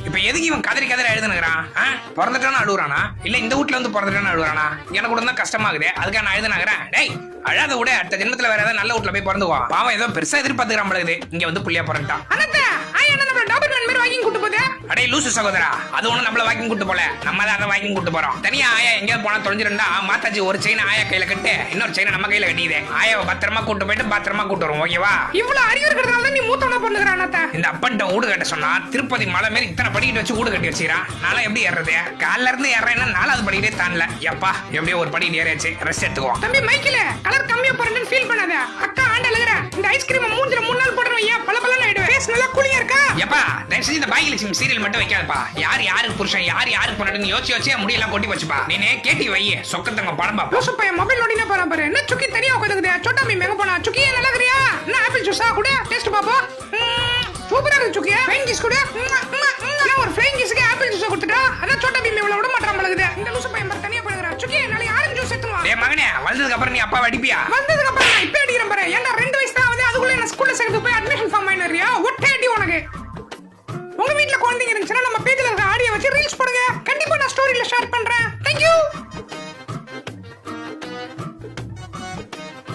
இப்ப எதுக்கு இவன் கதறி எழுதுனுங்கிறான்? பிறந்துட்டானு அழுகுறானா இல்ல இந்த வீட்டுல வந்து பிறந்துட்டானு அழுகுறானா? எனக்கு கூட தான் கஷ்டமாகுது, அதுக்காக நான் எழுதுனாகிறேன். டேய் அழாத விட அடுத்த ஜென்மத்துல வேற ஏதாவது நல்ல வீட்டுல போய் பிறந்துவா. பாவம் ஏதோ பெருசா எதிர்பார்த்துக்கிறான் பழகுது, இங்க வந்து புள்ளியா பிறந்துட்டான். அடே லூசு சகோதரா, அது ஒண்ணு நம்மள வாக்கிங் கூட்டு போல, நம்ம தான் அதை வாக்கிங் கூட்டு போறோம். தனியா ஆயா எங்கேயாவது போனா தொலைஞ்சிருந்தா மாத்தாச்சி ஒரு செயின் ஆயா கையில கட்டு, இன்னொரு செயின் நம்ம கையில கட்டிக்குது. ஆயாவை பத்திரமா கூட்டு போயிட்டு பத்திரமா கூட்டு வரும். ஓகேவா? இவ்வளவு அறிவு இருக்கிறதுனால நீ மூத்தவன பண்ணுகிறான். இந்த அப்பன்ட்ட வீடு கட்ட சொன்னா திருப்பதி மலை மேல இத்தனை படிக்கிட்டு வச்சு வீடு கட்டி வச்சுக்கிறான். நாளா எப்படி ஏறது? காலைல இருந்து ஏறேன்னா 4வது படிக்கிட்டே தாண்டல. எப்பா எப்படியோ ஒரு படிக்கிட்டு ஏறியாச்சு, ரெஸ்ட் எடுத்துக்குவோம். தம்பி மைக்கில கலர் கம்மியா போறேன்னு ஃபீல் பண்ணாத. அக்கா ஆண்ட எழுதுற இந்த ஐஸ்கிரீம் மூஞ்சில 3 நாள் போடுறேன். ஏன் பல பலன்னு ஆயிடுவேன். ஃபேஸ் நல்லா கூலிங்கா இருக்கா? எப்பா தயவு செஞ்சு இந்த பாக்கியலட்சுமி சீரியல் மட்டும் வைக்காதப்பா. யார் யாருக்கு புருஷன் யார் யாருக்கு பொண்டாட்டின்னு யோசிச்சு முடியெல்லாம் கொட்டி வச்சுப்பா. நீனே கேட்டி வை சொக்கத்தங்க படம் பாப்பா. லூசு பையன் மொபைல் நோண்டினே போறான் பாரு. என்ன சுக்கி தனியா உட்காந்துக்குது. சோட்டா மீ எங்க போனா? சுக்கி நல்லா இருக்கறியா? என்ன ஆப்பிள் ஜூஸா கூட டேஸ்ட் பாப்போம். சூப்பரா இருக்கு சுக்கியா. ஃப்ளைங் கிஸ் கூட. நான் ஒரு ஃப்ளைங் கிஸ்க்கு ஆப்பிள் ஜூஸ் கொடுத்துட்டா அதான் சோட்டா பீம் இவ்வளவு விட மாட்டான் பழகுது. இந்த லூசு பையன் பாரு தனியா போறான். சுக்கி நாளைக்கு ஆரஞ்சு ஜூஸ் எடுத்து வா. டேய் மகனே, வந்ததுக்கு அப்புறம் நீ அப்பா அடிப்பியா? வந்ததுக்கு அப்புறம் நான் இப்ப அடிக்கிறேன் பாரு. ஏன்டா 2 வயசு தான் ஆகுது, அதுக்குள்ள என்ன ஸ்கூல்ல சேர்த்து போய் அட்மிஷன் ஃபார்ம் வாங்கினறியா? ஒட்டே அடி உனக்கு. உங்க வீட்ல குழந்தைங்க இருந்துச்சுன்னா நம்ம பேஜ்ல இருக்க ஆடியோ வச்சு ரீல்ஸ் போடுங்க.